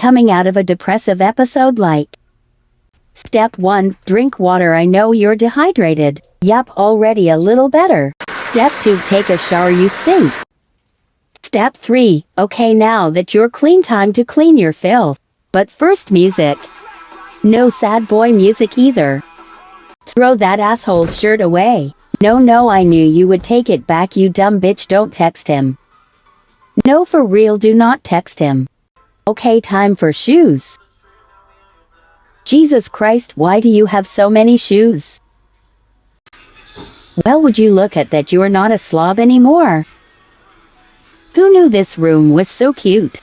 coming out of a depressive episode like. Step 1, drink water. I know you're dehydrated. Yup, already a little better. Step 2, take a shower, you stink. Step 3, okay, now that you're clean, time to clean your filth. But first, music. No sad boy music either. Throw that asshole's shirt away. No, I knew you would take it back, you dumb bitch. Don't text him. No, for real, do not text him. Okay, time for shoes. Jesus Christ, why do you have so many shoes? Well, would you look at that, you are not a slob anymore. Who knew this room was so cute?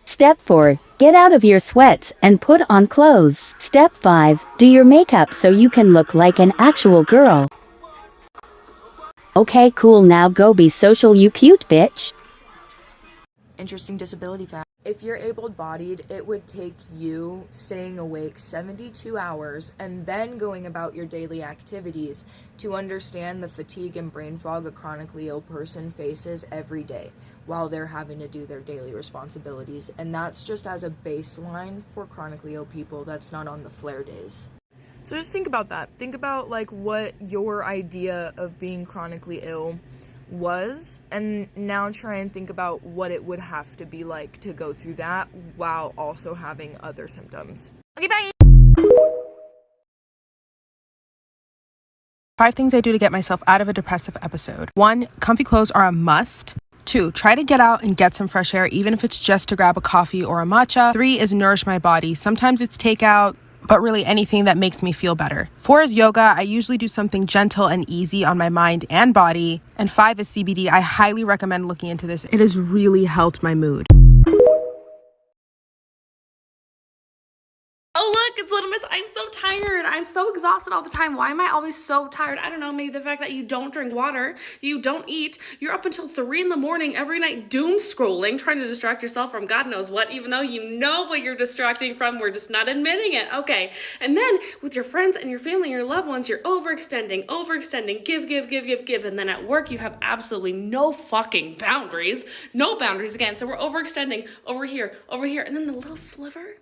Step 4, get out of your sweats and put on clothes. Step 5, do your makeup so you can look like an actual girl. Okay, cool, now go be social, you cute bitch. Interesting disability fact. If you're able-bodied, it would take you staying awake 72 hours and then going about your daily activities to understand the fatigue and brain fog a chronically ill person faces every day while they're having to do their daily responsibilities. And that's just as a baseline for chronically ill people. That's not on the flare days. So just think about that. Think about like what your idea of being chronically ill was, and now try and think about what it would have to be like to go through that while also having other symptoms. Okay, bye! 5 things I do to get myself out of a depressive episode. 1, comfy clothes are a must. 2, try to get out and get some fresh air, even if it's just to grab a coffee or a matcha. 3 is nourish my body. Sometimes it's takeout, but really anything that makes me feel better. 4 is yoga. I usually do something gentle and easy on my mind and body. And 5 is CBD. I highly recommend looking into this. It has really helped my mood. Oh look, it's Little Miss. I'm so tired. I'm so exhausted all the time. Why am I always so tired? I don't know, maybe the fact that you don't drink water, you don't eat, you're up until 3 in the morning every night doom scrolling, trying to distract yourself from God knows what, even though you know what you're distracting from, we're just not admitting it. Okay, and then with your friends and your family, your loved ones, you're overextending, give, and then at work you have absolutely no fucking boundaries, no boundaries again, so we're overextending over here, and then the little sliver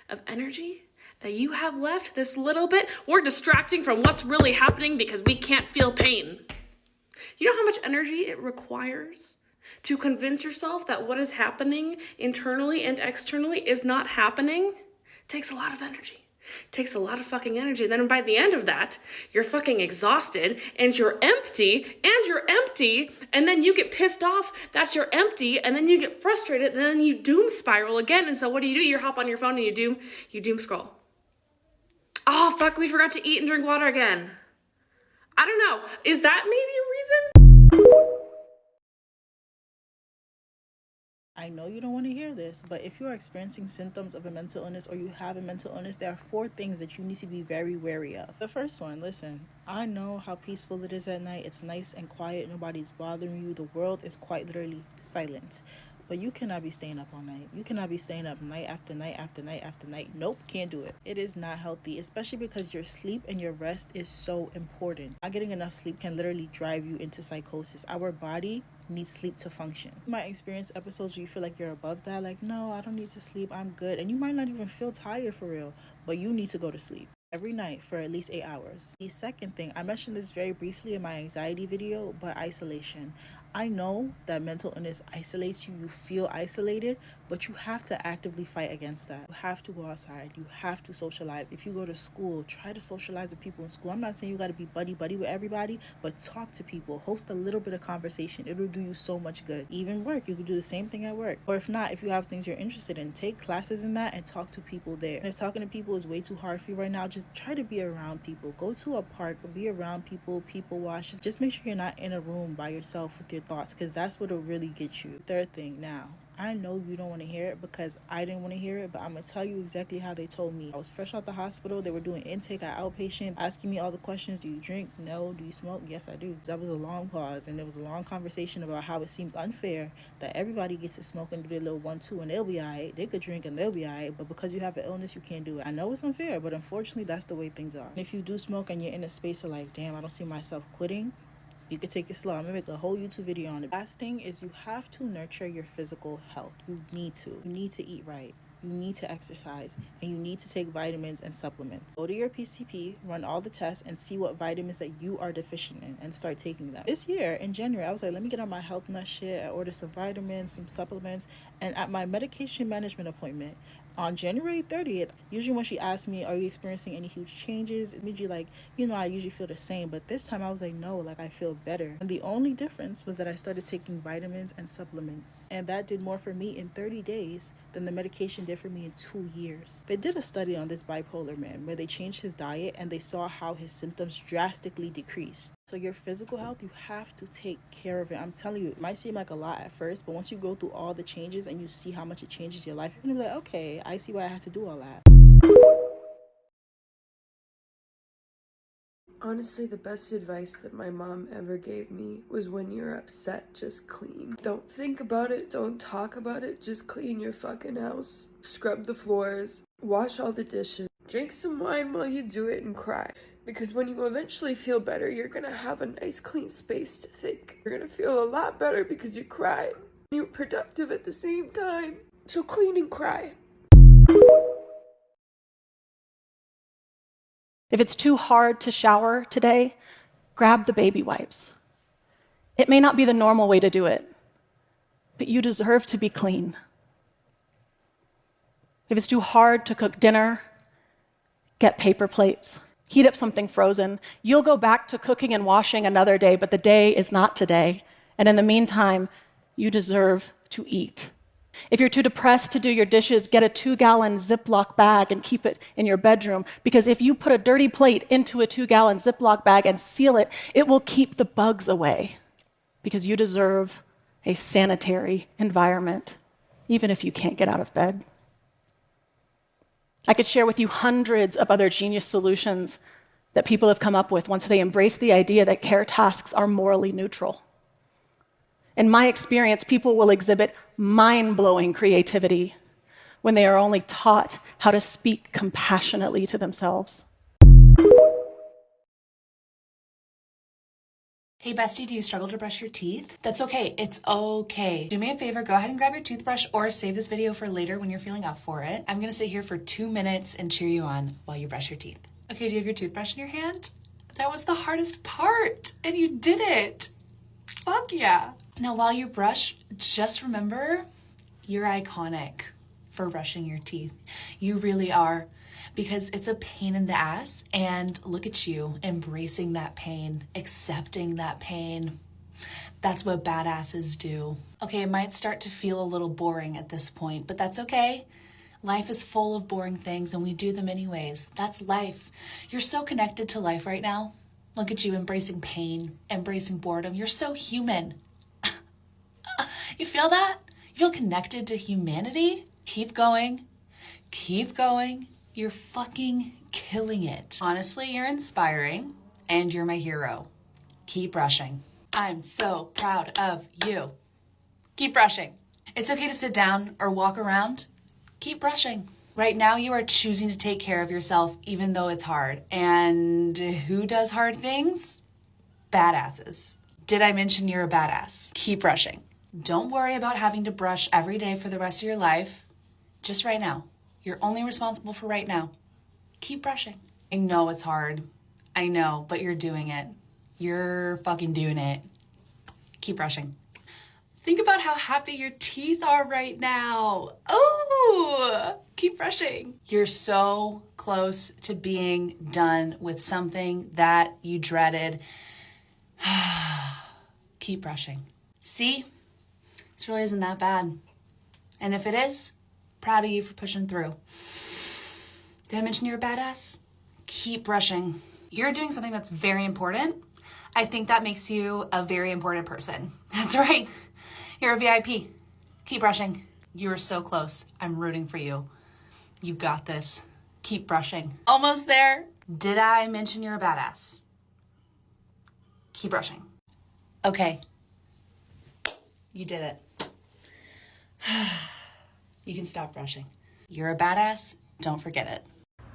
of energy that you have left, this little bit, we're distracting from what's really happening because we can't feel pain. You know how much energy it requires to convince yourself that what is happening internally and externally is not happening? It takes a lot of energy. It takes a lot of fucking energy. And then by the end of that, you're fucking exhausted and you're empty, and then you get pissed off that you're empty, and then you get frustrated, and then you doom spiral again. And so what do? You hop on your phone and you doom scroll. Oh fuck, we forgot to eat and drink water again. I don't know. Is that maybe a reason? I know you don't want to hear this, but if you are experiencing symptoms of a mental illness or you have a mental illness, there are 4 things that you need to be very wary of. The first one, listen, I know how peaceful it is at night. It's nice and quiet. Nobody's bothering you. The world is quite literally silent. But you cannot be staying up all night. You cannot be staying up night after night after night after night. Nope, can't do it. It is not healthy, especially because your sleep and your rest is so important. Not getting enough sleep can literally drive you into psychosis. Our body needs sleep to function. You might experience episodes where you feel like you're above that, like, no, I don't need to sleep, I'm good. And you might not even feel tired for real, but you need to go to sleep every night for at least 8 hours. The second thing, I mentioned this very briefly in my anxiety video, but isolation. I know that mental illness isolates you. You feel isolated, but you have to actively fight against that. You have to go outside. You have to socialize. If you go to school, try to socialize with people in school. I'm not saying you got to be buddy with everybody, but talk to people. Host a little bit of conversation. It'll do you so much good. Even work, you could do the same thing at work. Or if not, if you have things you're interested in, take classes in that and talk to people there. And if talking to people is way too hard for you right now, just try to be around people. Go to a park or be around people watch. Just make sure you're not in a room by yourself with your thoughts, because that's what'll really get you. Third thing, now, I know you don't want to hear it because I didn't want to hear it, but I'm going to tell you exactly how they told me. I was fresh out the hospital. They were doing intake at outpatient, asking me all the questions. Do you drink? No. Do you smoke? Yes, I do. That was a long pause, and there was a long conversation about how it seems unfair that everybody gets to smoke and do their little 1-2 and they'll be all right. They could drink and they'll be all right, but because you have an illness, you can't do it. I know it's unfair, but unfortunately, that's the way things are. And if you do smoke and you're in a space of like, damn, I don't see myself quitting, You could take it slow. I'm gonna make a whole YouTube video on it. Last thing is you have to nurture your physical health. You need to eat right. You need to exercise, and you need to take vitamins and supplements. Go to your PCP, run all the tests, and see what vitamins that you are deficient in, and start taking them. This year, in January, I was like, let me get on my health nut shit. I ordered some vitamins, some supplements, and at my medication management appointment, on January 30th, usually when she asked me, are you experiencing any huge changes? Immediately, like, I usually feel the same. But this time I was like, no, like I feel better. And the only difference was that I started taking vitamins and supplements. And that did more for me in 30 days than the medication did for me in 2 years. They did a study on this bipolar man where they changed his diet and they saw how his symptoms drastically decreased. So your physical health, you have to take care of it. I'm telling you, it might seem like a lot at first, but once you go through all the changes and you see how much it changes your life, you're gonna be like, okay, I see why I had to do all that. Honestly, the best advice that my mom ever gave me was when you're upset, just clean. Don't think about it, don't talk about it, just clean your fucking house. Scrub the floors, wash all the dishes, drink some wine while you do it and cry. Because when you eventually feel better, you're gonna have a nice clean space to think. You're gonna feel a lot better because you cried. You're productive at the same time. So clean and cry. If it's too hard to shower today, grab the baby wipes. It may not be the normal way to do it, but you deserve to be clean. If it's too hard to cook dinner, get paper plates. Heat up something frozen. You'll go back to cooking and washing another day, but the day is not today. And in the meantime, you deserve to eat. If you're too depressed to do your dishes, get a 2-gallon Ziploc bag and keep it in your bedroom. Because if you put a dirty plate into a 2-gallon Ziploc bag and seal it, it will keep the bugs away. Because you deserve a sanitary environment, even if you can't get out of bed. I could share with you hundreds of other genius solutions that people have come up with once they embrace the idea that care tasks are morally neutral. In my experience, people will exhibit mind-blowing creativity when they are only taught how to speak compassionately to themselves. Hey bestie, do you struggle to brush your teeth? That's okay, it's okay. Do me a favor, go ahead and grab your toothbrush or save this video for later when you're feeling up for it. I'm gonna sit here for 2 minutes and cheer you on while you brush your teeth. Okay, do you have your toothbrush in your hand? That was the hardest part, and you did it. Fuck yeah. Now while you brush, just remember, you're iconic for brushing your teeth. You really are. Because it's a pain in the ass, and look at you embracing that pain, accepting that pain. That's what badasses do. Okay, it might start to feel a little boring at this point, but that's okay. Life is full of boring things and we do them anyways. That's life. You're so connected to life right now. Look at you embracing pain, embracing boredom. You're so human. You feel that? You feel connected to humanity? Keep going. Keep going. You're fucking killing it. Honestly, you're inspiring and you're my hero. Keep brushing. I'm so proud of you. Keep brushing. It's okay to sit down or walk around. Keep brushing. Right now, you are choosing to take care of yourself even though it's hard. And who does hard things? Badasses. Did I mention you're a badass? Keep brushing. Don't worry about having to brush every day for the rest of your life. Just right now. You're only responsible for right now. Keep brushing. I know it's hard. I know, but you're doing it. You're fucking doing it. Keep brushing. Think about how happy your teeth are right now. Oh, keep brushing. You're so close to being done with something that you dreaded. Keep brushing. See, this really isn't that bad. And if it is, proud of you for pushing through. Did I mention you're a badass? Keep brushing. You're doing something that's very important. I think that makes you a very important person. That's right. You're a VIP. Keep brushing. You are so close. I'm rooting for you. You got this. Keep brushing. Almost there. Did I mention you're a badass? Keep brushing. Okay. You did it. You can stop brushing. You're a badass. Don't forget it.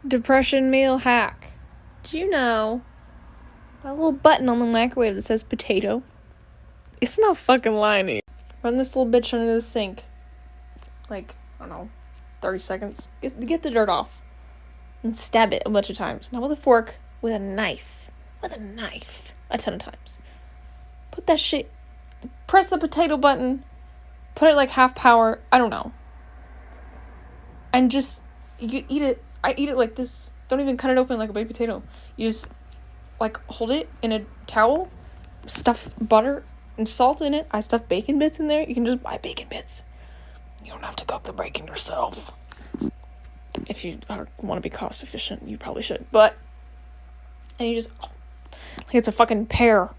Depression meal hack. Did you know a little button on the microwave that says potato. It's not fucking lying to you. Run this little bitch under the sink. Like, I don't know, 30 seconds. Get the dirt off. And stab it a bunch of times. Not with a fork, with a knife. With a knife. A ton of times. Put that shit, press the potato button, put it like half power, I don't know. And just, you eat it. I eat it like this. Don't even cut it open like a baked potato. You just, like, hold it in a towel, stuff butter and salt in it. I stuff bacon bits in there. You can just buy bacon bits. You don't have to cook the bacon yourself. If you want to be cost efficient, you probably should. But, and you just, like it's a fucking pear.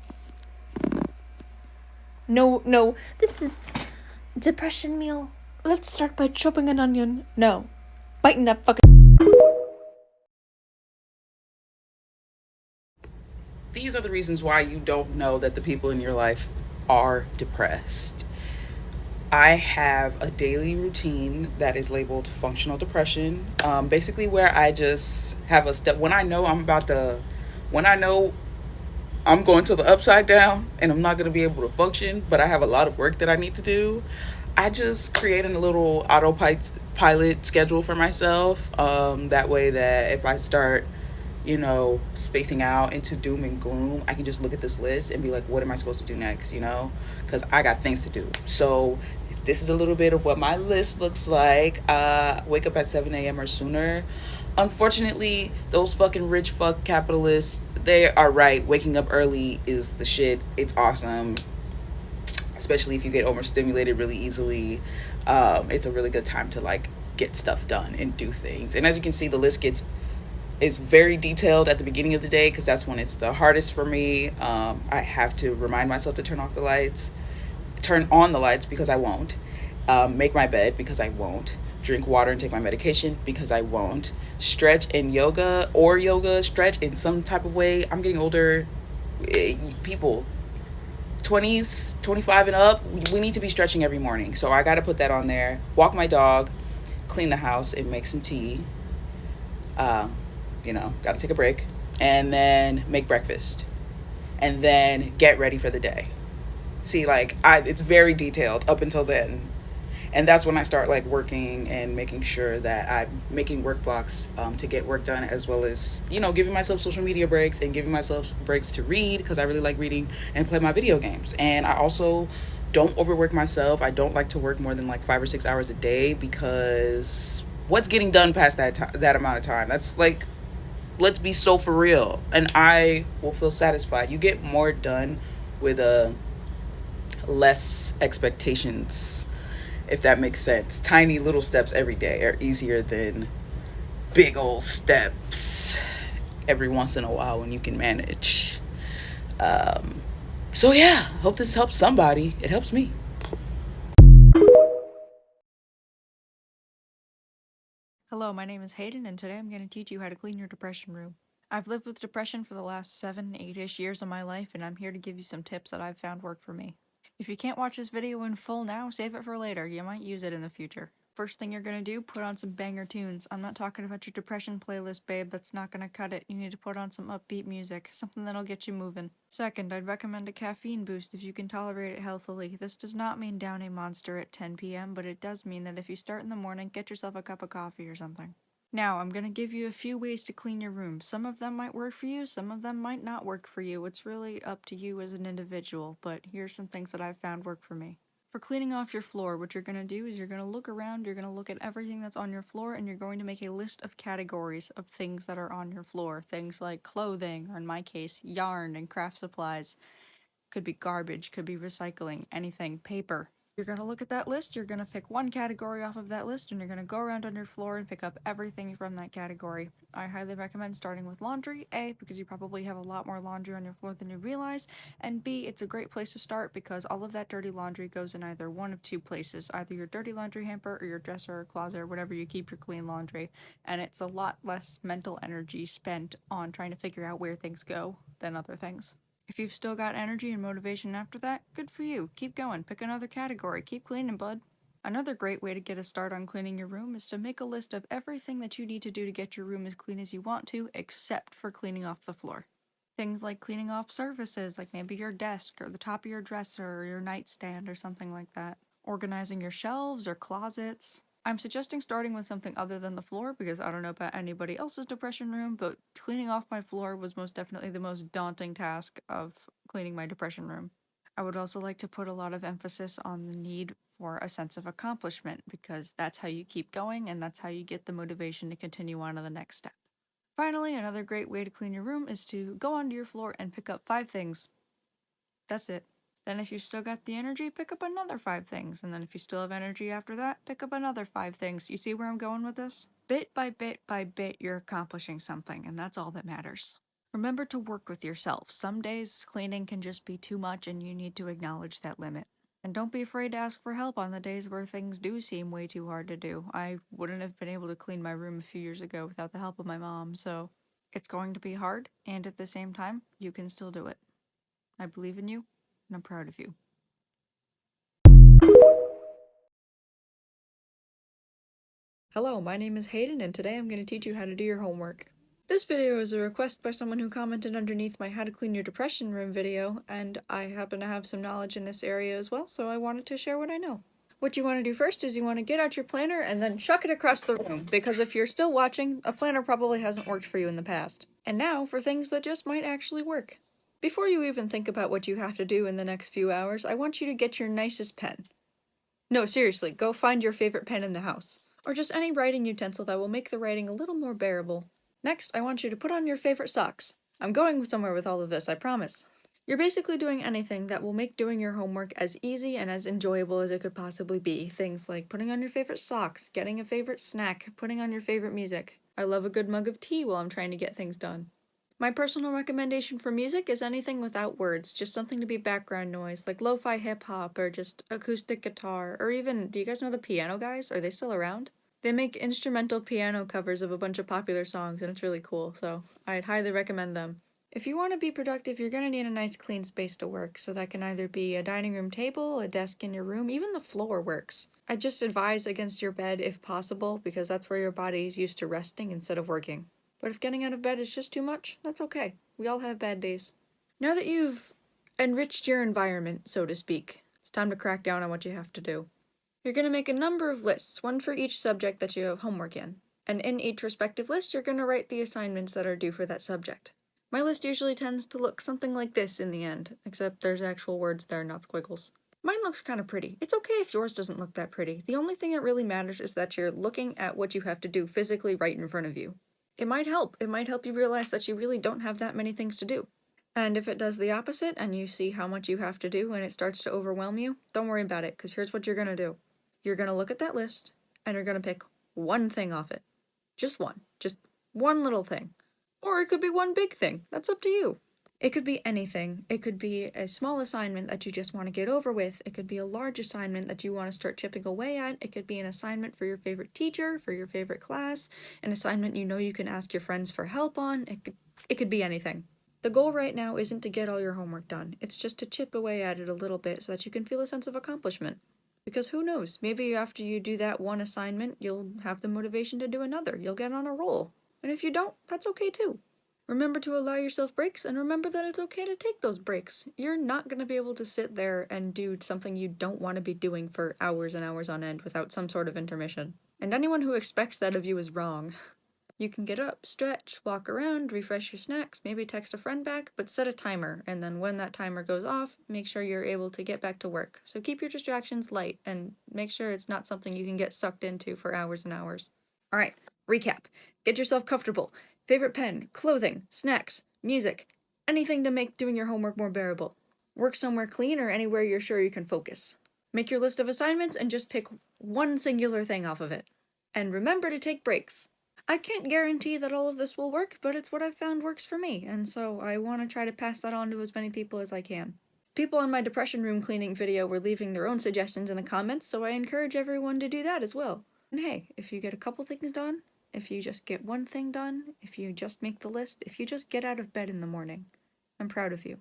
No, this is depression meal. Let's start by chopping an onion. No, biting that fucking. These are the reasons why you don't know that the people in your life are depressed. I have a daily routine that is labeled functional depression. Basically where I just have a step when I know I'm going to the upside down and I'm not going to be able to function, but I have a lot of work that I need to do. I just create a little autopilot schedule for myself. That way that if I start, spacing out into doom and gloom, I can just look at this list and be like, what am I supposed to do next? Because I got things to do. So this is a little bit of what my list looks like. Wake up at 7 a.m. or sooner. Unfortunately, those fucking rich fuck capitalists, they are right. Waking up early is the shit. It's awesome. Especially if you get overstimulated really easily. It's a really good time to get stuff done and do things. And as you can see, the list is very detailed at the beginning of the day because that's when it's the hardest for me. I have to remind myself to turn on the lights because I won't. Make my bed because I won't. Drink water and take my medication because I won't. Stretch and stretch in some type of way. I'm getting older. People 20s, 25 and up, we need to be stretching every morning. So I got to put that on there. Walk my dog, clean the house and make some tea. Got to take a break and then make breakfast and then get ready for the day. See, it's very detailed up until then. And that's when I start working and making sure that I'm making work blocks to get work done, as well as, giving myself social media breaks and giving myself breaks to read because I really like reading and play my video games. And I also don't overwork myself. I don't like to work more than 5 or 6 hours a day because what's getting done past that amount of time? That's let's be so for real. And I will feel satisfied. You get more done with less expectations, if that makes sense. Tiny little steps every day are easier than big old steps every once in a while when you can manage. So yeah, hope this helps somebody. It helps me. Hello, my name is Hayden, and today I'm going to teach you how to clean your depression room. I've lived with depression for the last 7-8-ish years of my life, and I'm here to give you some tips that I've found work for me. If you can't watch this video in full now, save it for later. You might use it in the future. First thing you're going to do, put on some banger tunes. I'm not talking about your depression playlist, babe. That's not going to cut it. You need to put on some upbeat music, something that'll get you moving. Second, I'd recommend a caffeine boost if you can tolerate it healthily. This does not mean down a monster at 10 p.m., but it does mean that if you start in the morning, get yourself a cup of coffee or something. Now, I'm going to give you a few ways to clean your room. Some of them might work for you, some of them might not work for you. It's really up to you as an individual, but here's some things that I've found work for me. For cleaning off your floor, what you're going to do is you're going to look around, you're going to look at everything that's on your floor, and you're going to make a list of categories of things that are on your floor. Things like clothing, or in my case, yarn and craft supplies. Could be garbage, could be recycling, anything, paper. You're going to look at that list, you're going to pick one category off of that list, and you're going to go around on your floor and pick up everything from that category. I highly recommend starting with laundry, A, because you probably have a lot more laundry on your floor than you realize, and B, it's a great place to start because all of that dirty laundry goes in either one of two places, either your dirty laundry hamper or your dresser or closet or whatever you keep your clean laundry, and it's a lot less mental energy spent on trying to figure out where things go than other things. If you've still got energy and motivation after that, good for you. Keep going, pick another category, keep cleaning, bud. Another great way to get a start on cleaning your room is to make a list of everything that you need to do to get your room as clean as you want to, except for cleaning off the floor. Things like cleaning off surfaces, like maybe your desk or the top of your dresser or your nightstand or something like that. Organizing your shelves or closets. I'm suggesting starting with something other than the floor because I don't know about anybody else's depression room, but cleaning off my floor was most definitely the most daunting task of cleaning my depression room. I would also like to put a lot of emphasis on the need for a sense of accomplishment because that's how you keep going and that's how you get the motivation to continue on to the next step. Finally, another great way to clean your room is to go onto your floor and pick up 5 things. That's it. Then if you still got the energy, pick up another 5 things. And then if you still have energy after that, pick up another 5 things. You see where I'm going with this? Bit by bit by bit, you're accomplishing something, and that's all that matters. Remember to work with yourself. Some days cleaning can just be too much and you need to acknowledge that limit. And don't be afraid to ask for help on the days where things do seem way too hard to do. I wouldn't have been able to clean my room a few years ago without the help of my mom, so it's going to be hard, and at the same time, you can still do it. I believe in you, and I'm proud of you. Hello, my name is Hayden, and today I'm going to teach you how to do your homework. This video is a request by someone who commented underneath my How to Clean Your Depression Room video, and I happen to have some knowledge in this area as well, so I wanted to share what I know. What you want to do first is you want to get out your planner and then chuck it across the room, because if you're still watching, a planner probably hasn't worked for you in the past. And now for things that just might actually work. Before you even think about what you have to do in the next few hours, I want you to get your nicest pen. No, seriously, go find your favorite pen in the house. Or just any writing utensil that will make the writing a little more bearable. Next, I want you to put on your favorite socks. I'm going somewhere with all of this, I promise. You're basically doing anything that will make doing your homework as easy and as enjoyable as it could possibly be. Things like putting on your favorite socks, getting a favorite snack, putting on your favorite music. I love a good mug of tea while I'm trying to get things done. My personal recommendation for music is anything without words, just something to be background noise, like lo-fi hip-hop or just acoustic guitar, or even, do you guys know the Piano Guys? Are they still around? They make instrumental piano covers of a bunch of popular songs, and it's really cool, so I'd highly recommend them. If you want to be productive, you're going to need a nice clean space to work, so that can either be a dining room table, a desk in your room, even the floor works. I just advise against your bed if possible, because that's where your body is used to resting instead of working. But if getting out of bed is just too much, that's okay. We all have bad days. Now that you've enriched your environment, so to speak, it's time to crack down on what you have to do. You're going to make a number of lists, one for each subject that you have homework in. And in each respective list, you're going to write the assignments that are due for that subject. My list usually tends to look something like this in the end, except there's actual words there, not squiggles. Mine looks kind of pretty. It's okay if yours doesn't look that pretty. The only thing that really matters is that you're looking at what you have to do physically right in front of you. It might help. It might help you realize that you really don't have that many things to do. And if it does the opposite and you see how much you have to do and it starts to overwhelm you, don't worry about it, because here's what you're going to do. You're going to look at that list and you're going to pick one thing off it. Just one. Just one little thing. Or it could be one big thing. That's up to you. It could be anything. It could be a small assignment that you just want to get over with. It could be a large assignment that you want to start chipping away at. It could be an assignment for your favorite teacher, for your favorite class, an assignment you know you can ask your friends for help on. It could be anything. The goal right now isn't to get all your homework done. It's just to chip away at it a little bit so that you can feel a sense of accomplishment. Because who knows, maybe after you do that one assignment, you'll have the motivation to do another. You'll get on a roll. And if you don't, that's okay too. Remember to allow yourself breaks, and remember that it's okay to take those breaks. You're not going to be able to sit there and do something you don't want to be doing for hours and hours on end without some sort of intermission. And anyone who expects that of you is wrong. You can get up, stretch, walk around, refresh your snacks, maybe text a friend back, but set a timer, and then when that timer goes off, make sure you're able to get back to work. So keep your distractions light, and make sure it's not something you can get sucked into for hours and hours. Alright, recap. Get yourself comfortable. Favorite pen, clothing, snacks, music, anything to make doing your homework more bearable. Work somewhere clean or anywhere you're sure you can focus. Make your list of assignments and just pick one singular thing off of it. And remember to take breaks. I can't guarantee that all of this will work, but it's what I've found works for me, and so I want to try to pass that on to as many people as I can. People in my depression room cleaning video were leaving their own suggestions in the comments, so I encourage everyone to do that as well. And hey, if you get a couple things done, if you just get one thing done, if you just make the list, if you just get out of bed in the morning, I'm proud of you,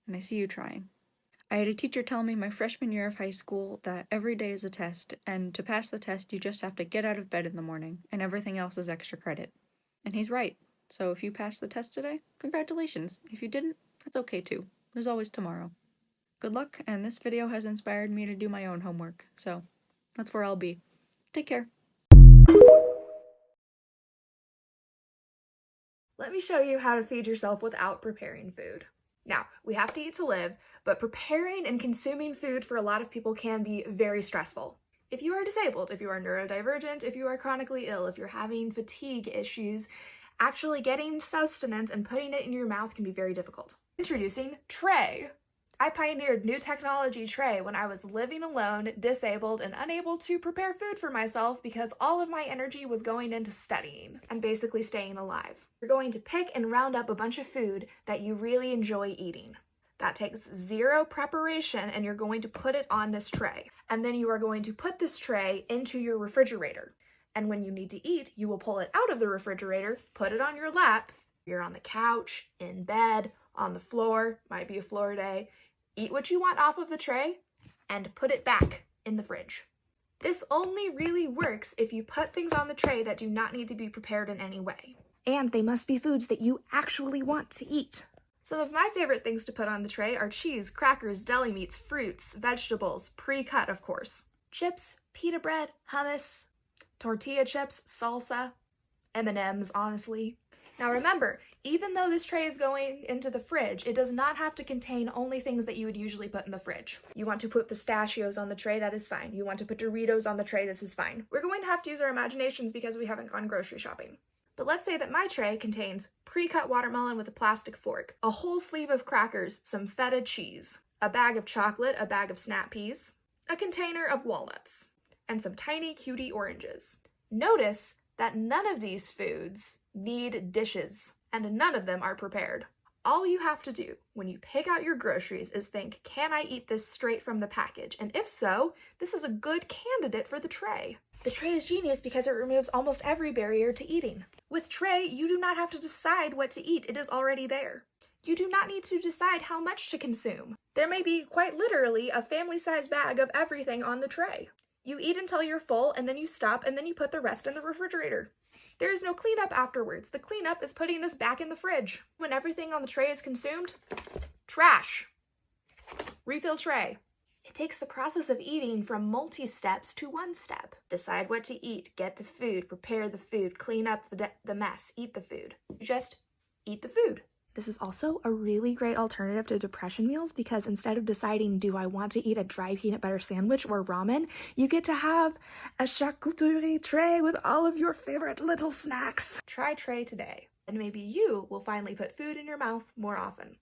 and I see you trying. I had a teacher tell me my freshman year of high school that every day is a test, and to pass the test you just have to get out of bed in the morning, and everything else is extra credit. And he's right. So if you passed the test today, congratulations. If you didn't, that's okay too. There's always tomorrow. Good luck, and this video has inspired me to do my own homework, so that's where I'll be. Take care. Let me show you how to feed yourself without preparing food. Now, we have to eat to live, but preparing and consuming food for a lot of people can be very stressful. If you are disabled, if you are neurodivergent, if you are chronically ill, if you're having fatigue issues, actually getting sustenance and putting it in your mouth can be very difficult. Introducing Tray. I pioneered new technology Tray when I was living alone, disabled, and unable to prepare food for myself because all of my energy was going into studying and basically staying alive. You're going to pick and round up a bunch of food that you really enjoy eating. That takes zero preparation, and you're going to put it on this tray. And then you are going to put this tray into your refrigerator. And when you need to eat, you will pull it out of the refrigerator, put it on your lap. You're on the couch, in bed, on the floor, might be a floor day. Eat what you want off of the tray and put it back in the fridge. This only really works if you put things on the tray that do not need to be prepared in any way. And they must be foods that you actually want to eat. Some of my favorite things to put on the tray are cheese, crackers, deli meats, fruits, vegetables, pre-cut of course, chips, pita bread, hummus, tortilla chips, salsa, M&Ms honestly. Now remember, even though this tray is going into the fridge, it does not have to contain only things that you would usually put in the fridge. You want to put pistachios on the tray, that is fine. You want to put Doritos on the tray, this is fine. We're going to have to use our imaginations because we haven't gone grocery shopping. But let's say that my tray contains pre-cut watermelon with a plastic fork, a whole sleeve of crackers, some feta cheese, a bag of chocolate, a bag of snap peas, a container of walnuts, and some tiny cutie oranges. Notice that none of these foods need dishes, and none of them are prepared. All you have to do when you pick out your groceries is think, can I eat this straight from the package? And if so, this is a good candidate for the tray. The tray is genius because it removes almost every barrier to eating. With tray, you do not have to decide what to eat, it is already there. You do not need to decide how much to consume. There may be quite literally a family-sized bag of everything on the tray. You eat until you're full, and then you stop, and then you put the rest in the refrigerator. There is no cleanup afterwards. The cleanup is putting this back in the fridge. When everything on the tray is consumed, trash. Refill tray. It takes the process of eating from multi-steps to one step. Decide what to eat, get the food, prepare the food, clean up the mess, eat the food. You just eat the food. This is also a really great alternative to depression meals because instead of deciding, do I want to eat a dry peanut butter sandwich or ramen, you get to have a charcuterie tray with all of your favorite little snacks. Try Tray today, and maybe you will finally put food in your mouth more often.